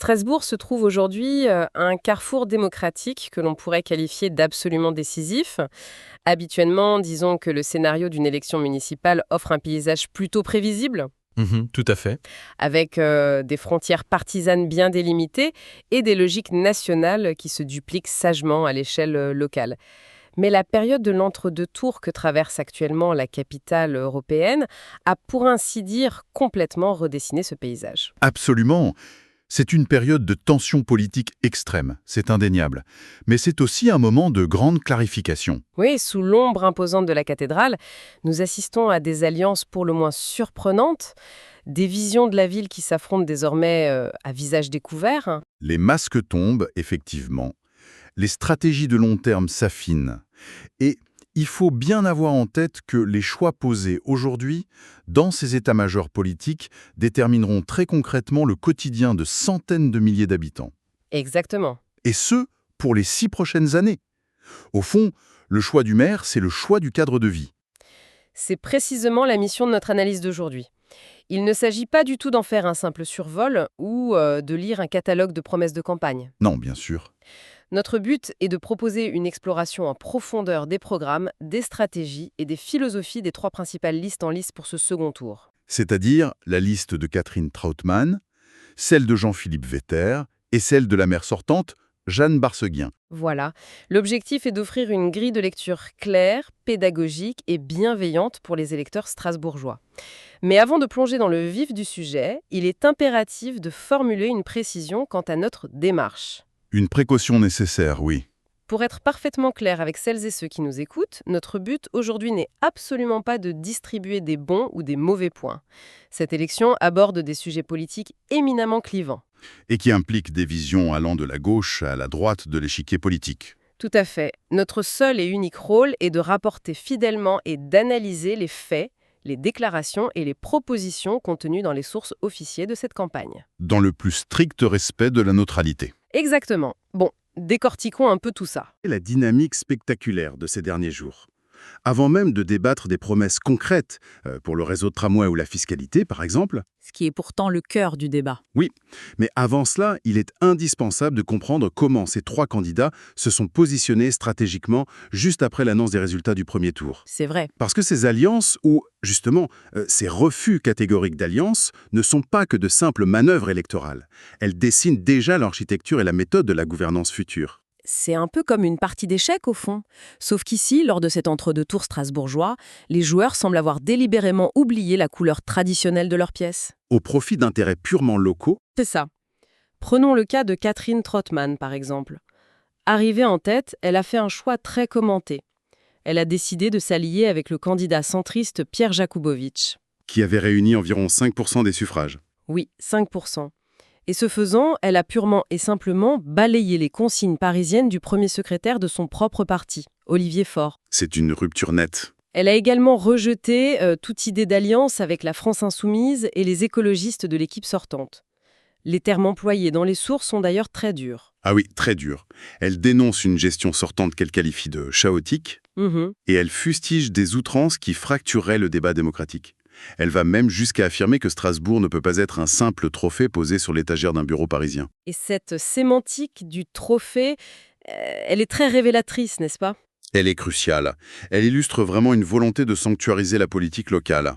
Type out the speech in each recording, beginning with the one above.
Strasbourg se trouve aujourd'hui à un carrefour démocratique que l'on pourrait qualifier d'absolument décisif. Habituellement, disons que le scénario d'une élection municipale offre un paysage plutôt prévisible, Tout à fait. avec des frontières partisanes bien délimitées et des logiques nationales qui se dupliquent sagement à l'échelle locale. Mais la période de l'entre-deux tours que traverse actuellement la capitale européenne a pour ainsi dire complètement redessiné ce paysage. Absolument. C'est une période de tension politique extrême, c'est indéniable. Mais c'est aussi un moment de grande clarification. Oui, sous l'ombre imposante de la cathédrale, nous assistons à des alliances pour le moins surprenantes, des visions de la ville qui s'affrontent désormais à visage découvert. Les masques tombent, effectivement. Les stratégies de long terme s'affinent. Et il faut bien avoir en tête que les choix posés aujourd'hui, dans ces états-majors politiques, détermineront très concrètement le quotidien de centaines de milliers d'habitants. Exactement. Et ce, pour les 6 prochaines années. Au fond, le choix du maire, c'est le choix du cadre de vie. C'est précisément la mission de notre analyse d'aujourd'hui. Il ne s'agit pas du tout d'en faire un simple survol ou de lire un catalogue de promesses de campagne. Non, bien sûr. Notre but est de proposer une exploration en profondeur des programmes, des stratégies et des philosophies des trois principales listes en lice pour ce second tour. C'est-à-dire la liste de Catherine Trautmann, celle de Jean-Philippe Vetter et celle de la maire sortante, Jeanne Barseguin. Voilà, l'objectif est d'offrir une grille de lecture claire, pédagogique et bienveillante pour les électeurs strasbourgeois. Mais avant de plonger dans le vif du sujet, il est impératif de formuler une précision quant à notre démarche. Une précaution nécessaire, oui. Pour être parfaitement clair avec celles et ceux qui nous écoutent, notre but aujourd'hui n'est absolument pas de distribuer des bons ou des mauvais points. Cette élection aborde des sujets politiques éminemment clivants. Et qui implique des visions allant de la gauche à la droite de l'échiquier politique. Tout à fait. Notre seul et unique rôle est de rapporter fidèlement et d'analyser les faits, les déclarations et les propositions contenues dans les sources officielles de cette campagne. Dans le plus strict respect de la neutralité. Exactement. Bon, décortiquons un peu tout ça. La dynamique spectaculaire de ces derniers jours. Avant même de débattre des promesses concrètes pour le réseau de tramway ou la fiscalité, par exemple, Ce qui est pourtant le cœur du débat. oui, mais avant cela, il est indispensable de comprendre comment ces trois candidats se sont positionnés stratégiquement juste après l'annonce des résultats du premier tour. C'est vrai. Parce que ces alliances, ou justement ces refus catégoriques d'alliance, ne sont pas que de simples manœuvres électorales. Elles dessinent déjà l'architecture et la méthode de la gouvernance future. C'est un peu comme une partie d'échecs au fond. Sauf qu'ici, lors de cet entre-deux-tours strasbourgeois, les joueurs semblent avoir délibérément oublié la couleur traditionnelle de leurs pièces. Au profit d'intérêts purement locaux, C'est ça. Prenons le cas de Catherine Trautmann, par exemple. Arrivée en tête, elle a fait un choix très commenté. Elle a décidé de s'allier avec le candidat centriste Pierre Jakubowicz. qui avaient réuni environ 5% des suffrages. Oui, 5%. Et ce faisant, elle a purement et simplement balayé les consignes parisiennes du premier secrétaire de son propre parti, Olivier Faure. C'est une rupture nette. Elle a également rejeté toute idée d'alliance avec la France insoumise et les écologistes de l'équipe sortante. Les termes employés dans les sources sont d'ailleurs très durs. Ah oui, très dur. Elle dénonce une gestion sortante qu'elle qualifie de chaotique, et elle fustige des outrances qui fractureraient le débat démocratique. Elle va même jusqu'à affirmer que Strasbourg ne peut pas être un simple trophée posé sur l'étagère d'un bureau parisien. Et cette sémantique du trophée, elle est très révélatrice, n'est-ce pas ? Elle est cruciale. Elle illustre vraiment une volonté de sanctuariser la politique locale.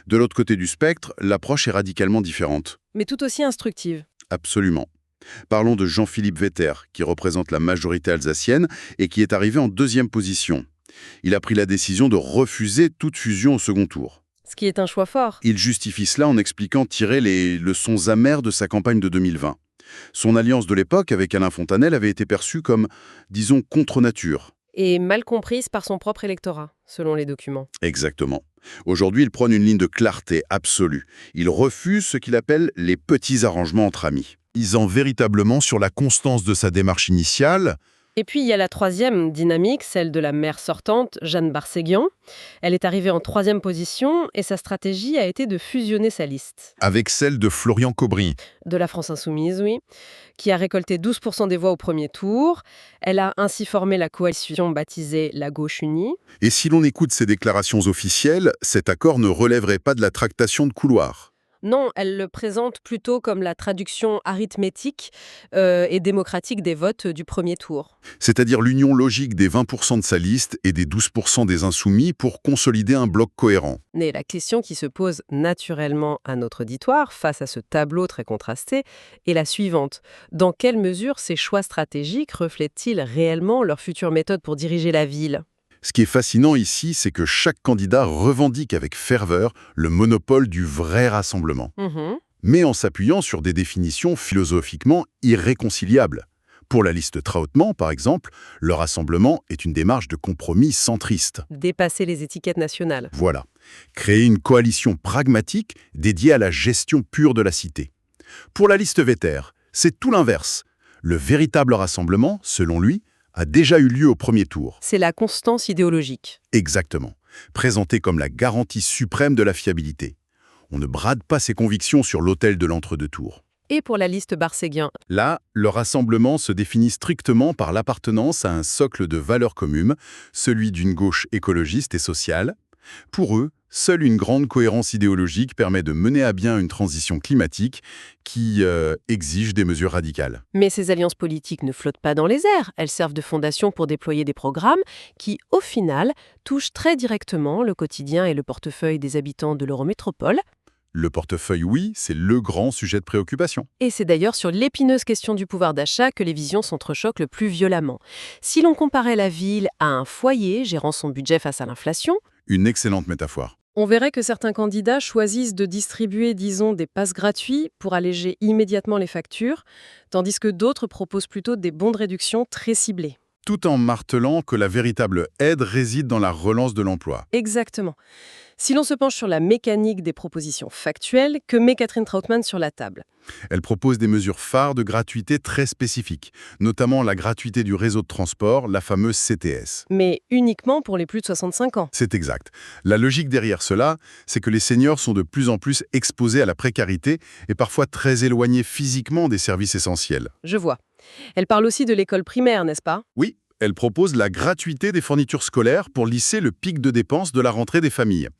De l'autre côté du spectre, l'approche est radicalement différente. Mais tout aussi instructive. Absolument. Parlons de Jean-Philippe Vetter, qui représente la majorité alsacienne et qui est arrivé en deuxième position. Il a pris la décision de refuser toute fusion au second tour. Ce qui est un choix fort. Il justifie cela en expliquant tirer les leçons amères de sa campagne de 2020. Son alliance de l'époque avec Alain Fontanel avait été perçue comme, disons, contre nature. Et mal comprise par son propre électorat, selon les documents. Exactement. Aujourd'hui, il prône une ligne de clarté absolue. Il refuse ce qu'il appelle les petits arrangements entre amis. Isant véritablement sur la constance de sa démarche initiale, Et puis il y a la troisième dynamique, celle de la maire sortante, Jeanne Barseguin. Elle est arrivée en troisième position et sa stratégie a été de fusionner sa liste. avec celle de Florian Cobry. De la France insoumise, oui, qui a récolté 12% des voix au premier tour. Elle a ainsi formé la coalition baptisée La Gauche Unie. Et si l'on écoute ses déclarations officielles, cet accord ne relèverait pas de la tractation de couloir. Non, elle le présente plutôt comme la traduction arithmétique et démocratique des votes du premier tour. C'est-à-dire l'union logique des 20% de sa liste et des 12% des insoumis pour consolider un bloc cohérent. Mais la question qui se pose naturellement à notre auditoire face à ce tableau très contrasté est la suivante. Dans quelle mesure ces choix stratégiques reflètent-ils réellement leur future méthode pour diriger la ville ? Ce qui est fascinant ici, c'est que chaque candidat revendique avec ferveur le monopole du vrai rassemblement, mais en s'appuyant sur des définitions philosophiquement irréconciliables. Pour la liste Trautmann, par exemple, le rassemblement est une démarche de compromis centriste. Dépasser les étiquettes nationales. Voilà. Créer une coalition pragmatique dédiée à la gestion pure de la cité. Pour la liste Vetter, c'est tout l'inverse. Le véritable rassemblement, selon lui, a déjà eu lieu au premier tour. C'est la constance idéologique. Exactement. Présenté comme la garantie suprême de la fiabilité. On ne brade pas ses convictions sur l'autel de l'entre-deux tours. Et pour la liste Barséguin, Là, le rassemblement se définit strictement par l'appartenance à un socle de valeurs communes, celui d'une gauche écologiste et sociale. Pour eux, seule une grande cohérence idéologique permet de mener à bien une transition climatique qui exige des mesures radicales. mais ces alliances politiques ne flottent pas dans les airs. Elles servent de fondation pour déployer des programmes qui, au final, touchent très directement le quotidien et le portefeuille des habitants de l'Eurométropole. Le portefeuille, oui, c'est le grand sujet de préoccupation. Et c'est d'ailleurs sur l'épineuse question du pouvoir d'achat que les visions s'entrechoquent le plus violemment. Si l'on comparait la ville à un foyer gérant son budget face à l'inflation, Une excellente métaphore. on verrait que certains candidats choisissent de distribuer, disons, des passes gratuits pour alléger immédiatement les factures, tandis que d'autres proposent plutôt des bons de réduction très ciblés. Tout en martelant que la véritable aide réside dans la relance de l'emploi. Exactement. Si l'on se penche sur la mécanique des propositions factuelles, que met Catherine Trautmann sur la table ? Elle propose des mesures phares de gratuité très spécifiques, notamment la gratuité du réseau de transport, la fameuse CTS. Mais uniquement pour les plus de 65 ans. C'est exact. La logique derrière cela, c'est que les seniors sont de plus en plus exposés à la précarité et parfois très éloignés physiquement des services essentiels. Je vois. Elle parle aussi de l'école primaire, n'est-ce pas ? Oui, elle propose la gratuité des fournitures scolaires pour lisser le pic de dépenses de la rentrée des familles.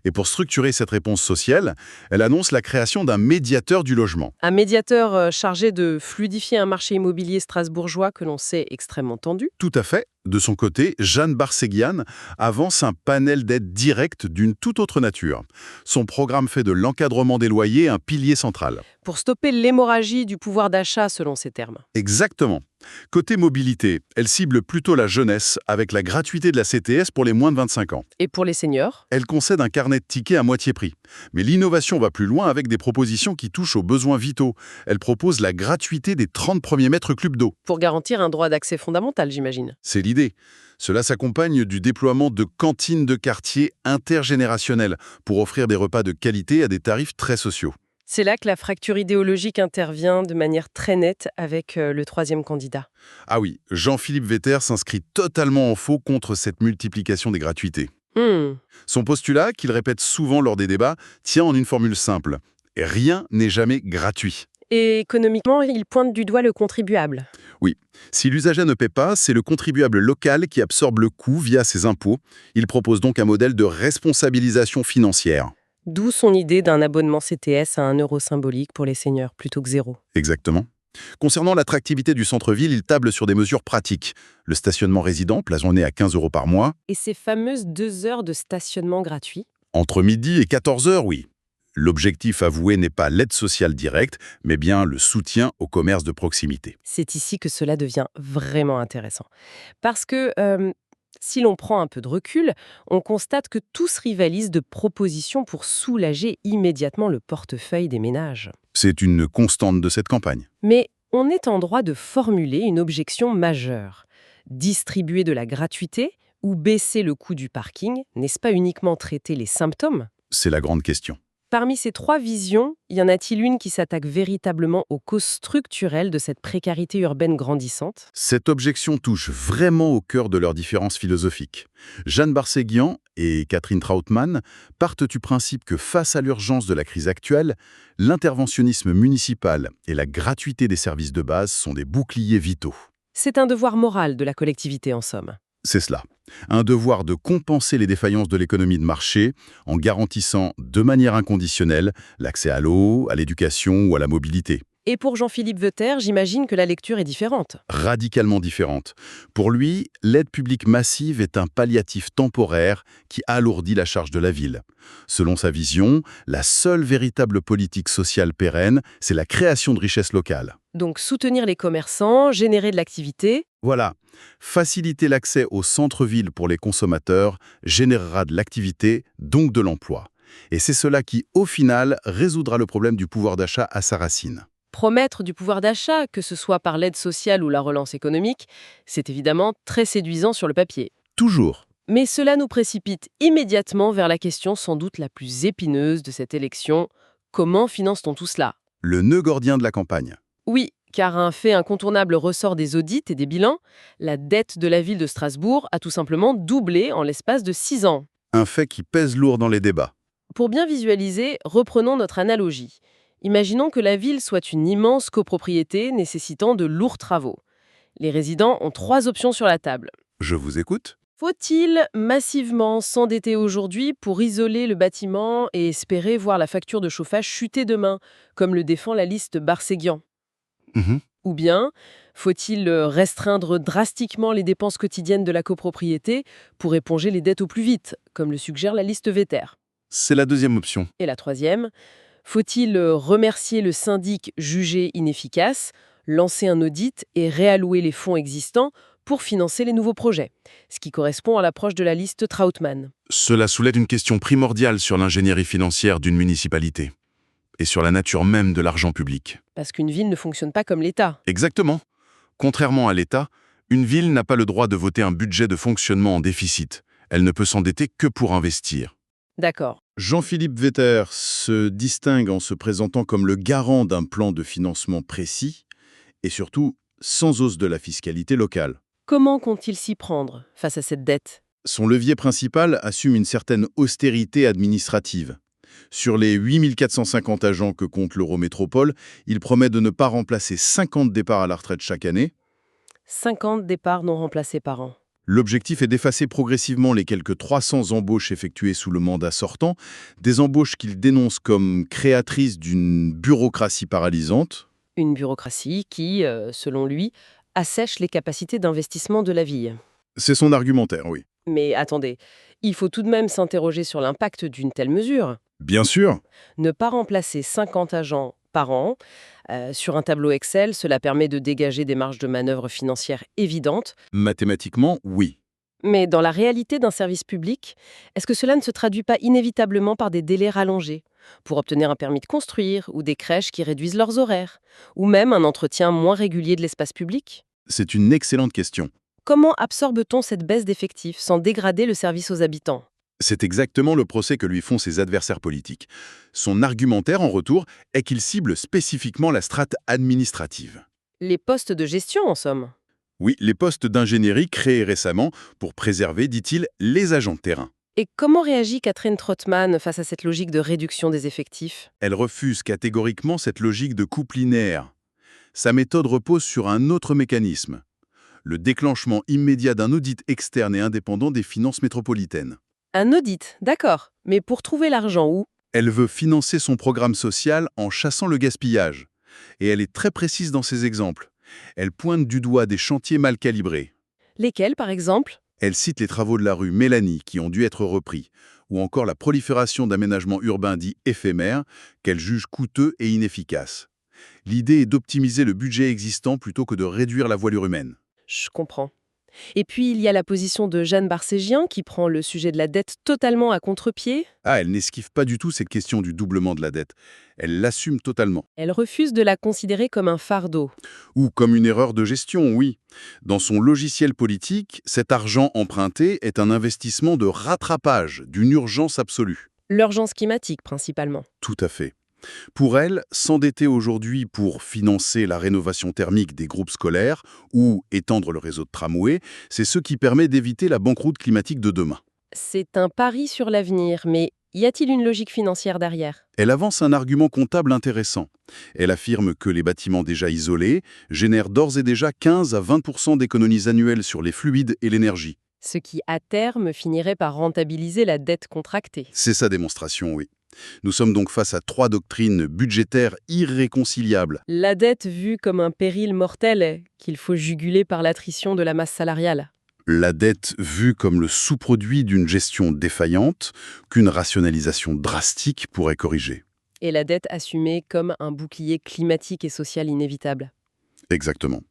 Et pour structurer cette réponse sociale, elle annonce la création d'un médiateur du logement. Un médiateur chargé de fluidifier un marché immobilier strasbourgeois que l'on sait extrêmement tendu. Tout à fait. De son côté, Jeanne Barséguian avance un panel d'aides directes d'une toute autre nature. Son programme fait de l'encadrement des loyers un pilier central. Pour stopper l'hémorragie du pouvoir d'achat selon ses termes. Exactement. Côté mobilité, elle cible plutôt la jeunesse avec la gratuité de la CTS pour les moins de 25 ans. Et pour les seniors ? Elle concède un carnet de tickets à moitié prix. Mais l'innovation va plus loin avec des propositions qui touchent aux besoins vitaux. Elle propose la gratuité des 30 premiers mètres cubes d'eau. Pour garantir un droit d'accès fondamental, j'imagine. C'est l'idée. Cela s'accompagne du déploiement de cantines de quartier intergénérationnelles pour offrir des repas de qualité à des tarifs très sociaux. C'est là que la fracture idéologique intervient de manière très nette avec le troisième candidat. Ah oui, Jean-Philippe Vetter s'inscrit totalement en faux contre cette multiplication des gratuités. Son postulat, qu'il répète souvent lors des débats, tient en une formule simple. Rien n'est jamais gratuit. Et économiquement, il pointe du doigt le contribuable. Oui, si l'usager ne paie pas, c'est le contribuable local qui absorbe le coût via ses impôts. Il propose donc un modèle de responsabilisation financière. D'où son idée d'un abonnement CTS à 1 euro symbolique pour les seniors plutôt que 0. Exactement. Concernant l'attractivité du centre-ville, il table sur des mesures pratiques. Le stationnement résident, plafonné à 15 € par mois. Et ces fameuses 2 heures de stationnement gratuit ? Entre midi et 14 h, oui. L'objectif avoué n'est pas l'aide sociale directe, mais bien le soutien au commerce de proximité. C'est ici que cela devient vraiment intéressant. Parce que si l'on prend un peu de recul, on constate que tous rivalisent de propositions pour soulager immédiatement le portefeuille des ménages. C'est une constante de cette campagne. Mais on est en droit de formuler une objection majeure. Distribuer de la gratuité ou baisser le coût du parking, n'est-ce pas uniquement traiter les symptômes ? C'est la grande question. Parmi ces 3 visions, y en a-t-il une qui s'attaque véritablement aux causes structurelles de cette précarité urbaine grandissante ? Cette objection touche vraiment au cœur de leurs différences philosophiques. Jeanne Barséguian et Catherine Trautmann partent du principe que face à l'urgence de la crise actuelle, l'interventionnisme municipal et la gratuité des services de base sont des boucliers vitaux. C'est un devoir moral de la collectivité en somme. C'est cela. Un devoir de compenser les défaillances de l'économie de marché en garantissant de manière inconditionnelle l'accès à l'eau, à l'éducation ou à la mobilité. Et pour Jean-Philippe Vetter, j'imagine que la lecture est différente. Radicalement différente. Pour lui, l'aide publique massive est un palliatif temporaire qui alourdit la charge de la ville. Selon sa vision, la seule véritable politique sociale pérenne, c'est la création de richesses locales. Donc soutenir les commerçants, générer de l'activité. Voilà, faciliter l'accès au centre-ville pour les consommateurs générera de l'activité, donc de l'emploi. Et c'est cela qui, au final, résoudra le problème du pouvoir d'achat à sa racine. Promettre du pouvoir d'achat, que ce soit par l'aide sociale ou la relance économique, c'est évidemment très séduisant sur le papier. Toujours. Mais cela nous précipite immédiatement vers la question sans doute la plus épineuse de cette élection. Comment finance-t-on tout cela? Le nœud gordien de la campagne. Oui, car un fait incontournable ressort des audits et des bilans, la dette de la ville de Strasbourg a tout simplement doublé en l'espace de 6 ans. Un fait qui pèse lourd dans les débats. Pour bien visualiser, reprenons notre analogie. Imaginons que la ville soit une immense copropriété nécessitant de lourds travaux. Les résidents ont 3 options sur la table. Je vous écoute. Faut-il massivement s'endetter aujourd'hui pour isoler le bâtiment et espérer voir la facture de chauffage chuter demain, comme le défend la liste Barséguian? Ou bien, faut-il restreindre drastiquement les dépenses quotidiennes de la copropriété pour éponger les dettes au plus vite, comme le suggère la liste Vetter? C'est la deuxième option. Et la troisième, faut-il remercier le syndic jugé inefficace, lancer un audit et réallouer les fonds existants pour financer les nouveaux projets, ce qui correspond à l'approche de la liste Trautmann? Cela soulève une question primordiale sur l'ingénierie financière d'une municipalité et sur la nature même de l'argent public. Parce qu'une ville ne fonctionne pas comme l'État. Exactement. Contrairement à l'État, une ville n'a pas le droit de voter un budget de fonctionnement en déficit. Elle ne peut s'endetter que pour investir. D'accord. Jean-Philippe Vetter se distingue en se présentant comme le garant d'un plan de financement précis et surtout sans hausse de la fiscalité locale. Comment compte-t-il s'y prendre face à cette dette? Son levier principal assume une certaine austérité administrative. Sur les 8450 agents que compte l'Eurométropole, il promet de ne pas remplacer 50 départs à la retraite chaque année. 50 départs non remplacés par an. L'objectif est d'effacer progressivement les quelques 300 embauches effectuées sous le mandat sortant, des embauches qu'il dénonce comme créatrices d'une bureaucratie paralysante. Une bureaucratie qui, selon lui, assèche les capacités d'investissement de la ville. C'est son argumentaire, oui. Mais attendez, il faut tout de même s'interroger sur l'impact d'une telle mesure. Bien sûr. Ne pas remplacer 50 agents par an, sur un tableau Excel, cela permet de dégager des marges de manœuvre financières évidentes. Mathématiquement, oui. Mais dans la réalité d'un service public, est-ce que cela ne se traduit pas inévitablement par des délais rallongés pour obtenir un permis de construire ou des crèches qui réduisent leurs horaires, ou même un entretien moins régulier de l'espace public? C'est une excellente question. Comment absorbe-t-on cette baisse d'effectifs sans dégrader le service aux habitants? C'est exactement le procès que lui font ses adversaires politiques. Son argumentaire, en retour, est qu'il cible spécifiquement la strate administrative. Les postes de gestion, en somme. Oui, les postes d'ingénierie créés récemment pour préserver, dit-il, les agents de terrain. Et comment réagit Catherine Trautmann face à cette logique de réduction des effectifs? Elle refuse catégoriquement cette logique de coupe linéaire. Sa méthode repose sur un autre mécanisme, le déclenchement immédiat d'un audit externe et indépendant des finances métropolitaines. Un audit, d'accord. Mais pour trouver l'argent où? Elle veut financer son programme social en chassant le gaspillage. Et elle est très précise dans ses exemples. Elle pointe du doigt des chantiers mal calibrés. Lesquels, par exemple? Elle cite les travaux de la rue Mélanie qui ont dû être repris, ou encore la prolifération d'aménagements urbains dits éphémères qu'elle juge coûteux et inefficaces. L'idée est d'optimiser le budget existant plutôt que de réduire la voilure humaine. Je comprends. Et puis, il y a la position de Jeanne Barségian qui prend le sujet de la dette totalement à contre-pied. Ah, elle n'esquive pas du tout cette question du doublement de la dette. Elle l'assume totalement. Elle refuse de la considérer comme un fardeau. Ou comme une erreur de gestion, oui. Dans son logiciel politique, cet argent emprunté est un investissement de rattrapage d'une urgence absolue. L'urgence climatique, principalement. Tout à fait. Pour elle, s'endetter aujourd'hui pour financer la rénovation thermique des groupes scolaires ou étendre le réseau de tramway, c'est ce qui permet d'éviter la banqueroute climatique de demain. C'est un pari sur l'avenir, mais y a-t-il une logique financière derrière? Elle avance un argument comptable intéressant. Elle affirme que les bâtiments déjà isolés génèrent d'ores et déjà 15 à 20% d'économies annuelles sur les fluides et l'énergie. Ce qui, à terme, finirait par rentabiliser la dette contractée. C'est sa démonstration, oui. Nous sommes donc face à 3 doctrines budgétaires irréconciliables. La dette vue comme un péril mortel qu'il faut juguler par l'attrition de la masse salariale. La dette vue comme le sous-produit d'une gestion défaillante qu'une rationalisation drastique pourrait corriger. Et la dette assumée comme un bouclier climatique et social inévitable. Exactement.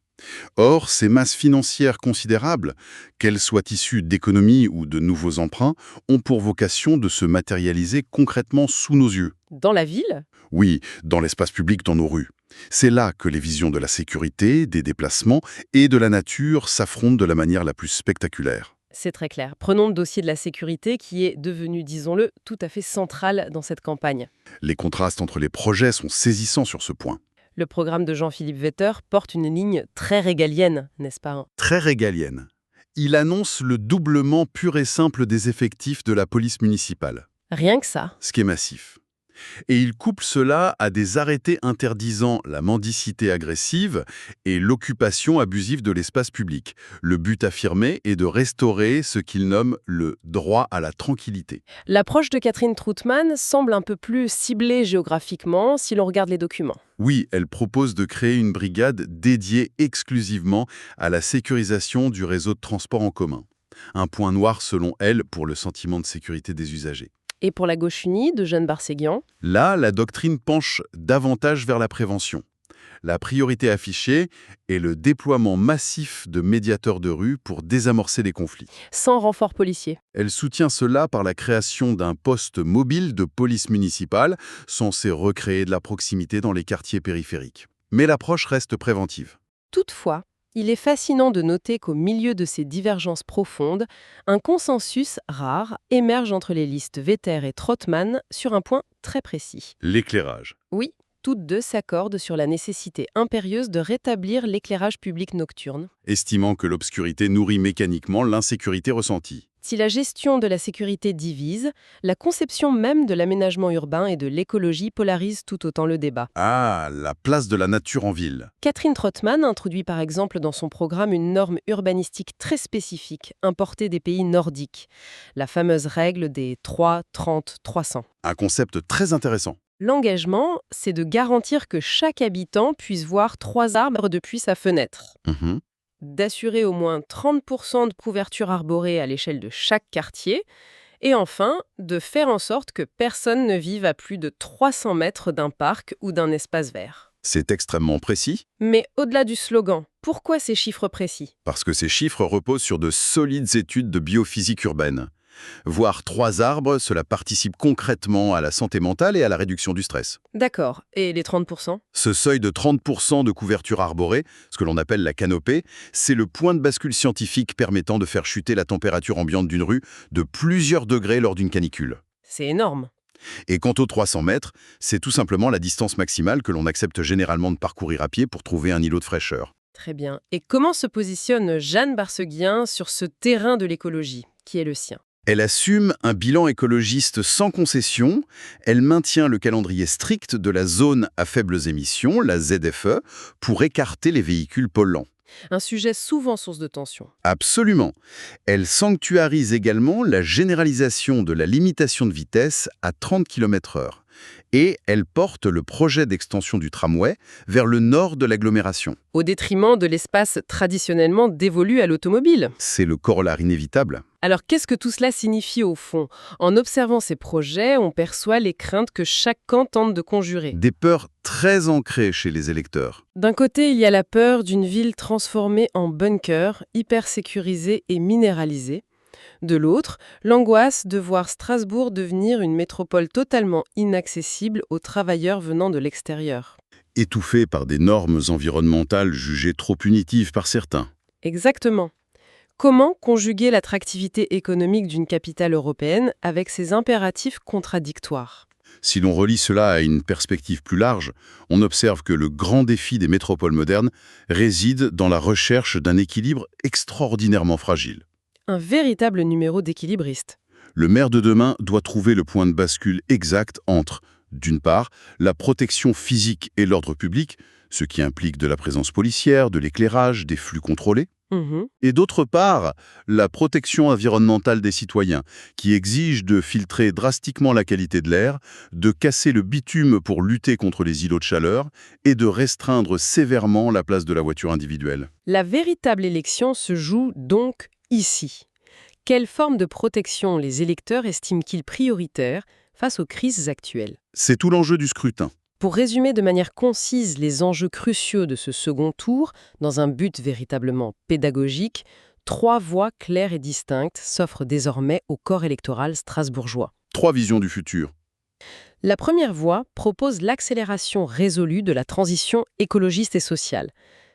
Or, ces masses financières considérables, qu'elles soient issues d'économies ou de nouveaux emprunts, ont pour vocation de se matérialiser concrètement sous nos yeux. Dans la ville? Oui, dans l'espace public, dans nos rues. C'est là que les visions de la sécurité, des déplacements et de la nature s'affrontent de la manière la plus spectaculaire. C'est très clair. Prenons le dossier de la sécurité qui est devenu, disons-le, tout à fait central dans cette campagne. Les contrastes entre les projets sont saisissants sur ce point. Le programme de Jean-Philippe Vetter porte une ligne très régalienne, n'est-ce pas? Très régalienne. Il annonce le doublement pur et simple des effectifs de la police municipale. Rien que ça. Ce qui est massif. Et il couple cela à des arrêtés interdisant la mendicité agressive et l'occupation abusive de l'espace public. Le but affirmé est de restaurer ce qu'il nomme le droit à la tranquillité. L'approche de Catherine Troutman semble un peu plus ciblée géographiquement si l'on regarde les documents. Oui, elle propose de créer une brigade dédiée exclusivement à la sécurisation du réseau de transport en commun. Un point noir selon elle pour le sentiment de sécurité des usagers. Et pour la gauche unie de Jeanne Barséguian? Là, la doctrine penche davantage vers la prévention. La priorité affichée est le déploiement massif de médiateurs de rue pour désamorcer les conflits. Sans renfort policier. Elle soutient cela par la création d'un poste mobile de police municipale censé recréer de la proximité dans les quartiers périphériques. Mais l'approche reste préventive. Toutefois, il est fascinant de noter qu'au milieu de ces divergences profondes, un consensus rare émerge entre les listes Vetter et Troutman sur un point très précis. L'éclairage. Oui, toutes deux s'accordent sur la nécessité impérieuse de rétablir l'éclairage public nocturne. Estimant que l'obscurité nourrit mécaniquement l'insécurité ressentie. Si la gestion de la sécurité divise, la conception même de l'aménagement urbain et de l'écologie polarise tout autant le débat. Ah, la place de la nature en ville. Catherine Troutman introduit par exemple dans son programme une norme urbanistique très spécifique, importée des pays nordiques, la fameuse règle des 3, 30, 300. Un concept très intéressant. L'engagement, c'est de garantir que chaque habitant puisse voir 3 arbres depuis sa fenêtre. D'assurer au moins 30% de couverture arborée à l'échelle de chaque quartier, et enfin, de faire en sorte que personne ne vive à plus de 300 mètres d'un parc ou d'un espace vert. C'est extrêmement précis. Mais au-delà du slogan, pourquoi ces chiffres précis? Parce que ces chiffres reposent sur de solides études de biophysique urbaine. Voir 3 arbres, cela participe concrètement à la santé mentale et à la réduction du stress. D'accord. Et les 30%? Ce seuil de 30% de couverture arborée, ce que l'on appelle la canopée, c'est le point de bascule scientifique permettant de faire chuter la température ambiante d'une rue de plusieurs degrés lors d'une canicule. C'est énorme. Et quant aux 300 mètres, c'est tout simplement la distance maximale que l'on accepte généralement de parcourir à pied pour trouver un îlot de fraîcheur. Très bien. Et comment se positionne Jeanne Barséguian sur ce terrain de l'écologie, qui est le sien? Elle assume un bilan écologiste sans concession, elle maintient le calendrier strict de la zone à faibles émissions, la ZFE, pour écarter les véhicules polluants. Un sujet souvent source de tension. Absolument. Elle sanctuarise également la généralisation de la limitation de vitesse à 30 km/h. Et elle porte le projet d'extension du tramway vers le nord de l'agglomération. Au détriment de l'espace traditionnellement dévolu à l'automobile. C'est le corollaire inévitable. Alors qu'est-ce que tout cela signifie au fond? En observant ces projets, on perçoit les craintes que chaque camp tente de conjurer. Des peurs très ancrées chez les électeurs. D'un côté, il y a la peur d'une ville transformée en bunker, hyper sécurisée et minéralisée. De l'autre, l'angoisse de voir Strasbourg devenir une métropole totalement inaccessible aux travailleurs venant de l'extérieur. Étouffée par des normes environnementales jugées trop punitives par certains. Exactement. Comment conjuguer l'attractivité économique d'une capitale européenne avec ses impératifs contradictoires? Si l'on relie cela à une perspective plus large, on observe que le grand défi des métropoles modernes réside dans la recherche d'un équilibre extraordinairement fragile. Un véritable numéro d'équilibriste. Le maire de demain doit trouver le point de bascule exact entre, d'une part, la protection physique et l'ordre public, ce qui implique de la présence policière, de l'éclairage, des flux contrôlés, Et d'autre part, la protection environnementale des citoyens, qui exige de filtrer drastiquement la qualité de l'air, de casser le bitume pour lutter contre les îlots de chaleur et de restreindre sévèrement la place de la voiture individuelle. La véritable élection se joue donc ici. Quelle forme de protection les électeurs estiment-ils prioritaire face aux crises actuelles? C'est tout l'enjeu du scrutin. Pour résumer de manière concise les enjeux cruciaux de ce second tour, dans un but véritablement pédagogique, 3 voies claires et distinctes s'offrent désormais au corps électoral strasbourgeois. 3 visions du futur. La première voie propose l'accélération résolue de la transition écologiste et sociale.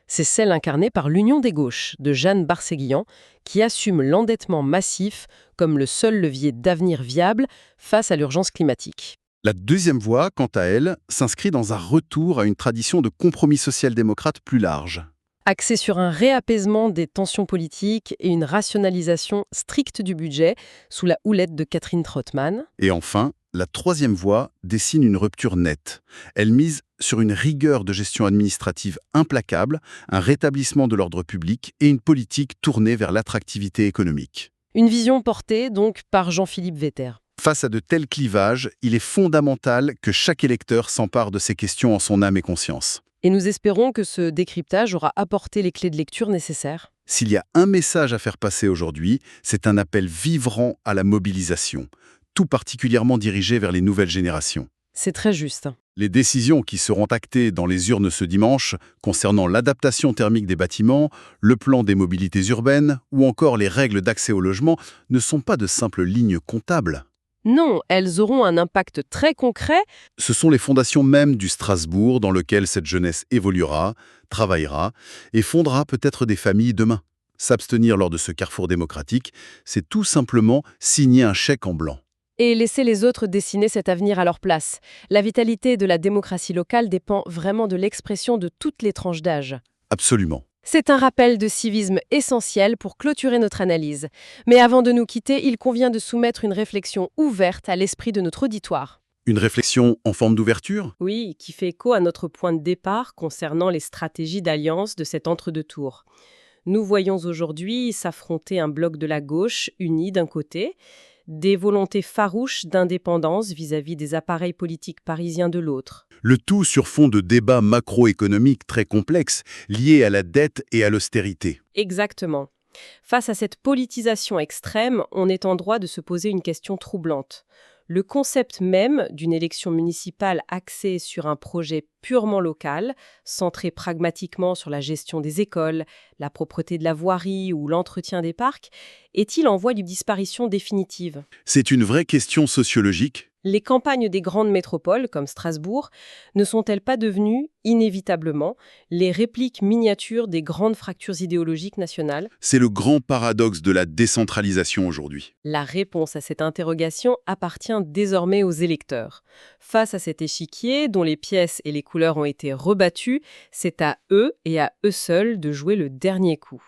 C'est celle incarnée par l'Union des gauches de Jeanne Barséguian, qui assume l'endettement massif comme le seul levier d'avenir viable face à l'urgence climatique. La deuxième voie, quant à elle, s'inscrit dans un retour à une tradition de compromis social-démocrate plus large. Axée sur un réapaisement des tensions politiques et une rationalisation stricte du budget sous la houlette de Catherine Trottmann. Et enfin, la troisième voie dessine une rupture nette. Elle mise sur une rigueur de gestion administrative implacable, un rétablissement de l'ordre public et une politique tournée vers l'attractivité économique. Une vision portée donc par Jean-Philippe Vetter. Face à de tels clivages, il est fondamental que chaque électeur s'empare de ces questions en son âme et conscience. Et nous espérons que ce décryptage aura apporté les clés de lecture nécessaires. S'il y a un message à faire passer aujourd'hui, c'est un appel vibrant à la mobilisation, tout particulièrement dirigé vers les nouvelles générations. C'est très juste. Les décisions qui seront actées dans les urnes ce dimanche concernant l'adaptation thermique des bâtiments, le plan des mobilités urbaines ou encore les règles d'accès au logement ne sont pas de simples lignes comptables. Non, elles auront un impact très concret. Ce sont les fondations mêmes du Strasbourg dans lequel cette jeunesse évoluera, travaillera et fondera peut-être des familles demain. S'abstenir lors de ce carrefour démocratique, c'est tout simplement signer un chèque en blanc. Et laisser les autres dessiner cet avenir à leur place. La vitalité de la démocratie locale dépend vraiment de l'expression de toutes les tranches d'âge. Absolument. C'est un rappel de civisme essentiel pour clôturer notre analyse. Mais avant de nous quitter, il convient de soumettre une réflexion ouverte à l'esprit de notre auditoire. Une réflexion en forme d'ouverture ? Oui, qui fait écho à notre point de départ concernant les stratégies d'alliance de cet entre-deux-tours. Nous voyons aujourd'hui s'affronter un bloc de la gauche uni d'un côté, des volontés farouches d'indépendance vis-à-vis des appareils politiques parisiens de l'autre. Le tout sur fond de débats macroéconomiques très complexes liés à la dette et à l'austérité. Exactement. Face à cette politisation extrême, on est en droit de se poser une question troublante. Le concept même d'une élection municipale axée sur un projet purement local, centré pragmatiquement sur la gestion des écoles, la propreté de la voirie ou l'entretien des parcs, est-il en voie de disparition définitive ? C'est une vraie question sociologique. Les campagnes des grandes métropoles, comme Strasbourg, ne sont-elles pas devenues, inévitablement, les répliques miniatures des grandes fractures idéologiques nationales ? C'est le grand paradoxe de la décentralisation aujourd'hui. La réponse à cette interrogation appartient désormais aux électeurs. Face à cet échiquier dont les pièces et les couleurs ont été rebattues, c'est à eux et à eux seuls de jouer le dernier coup.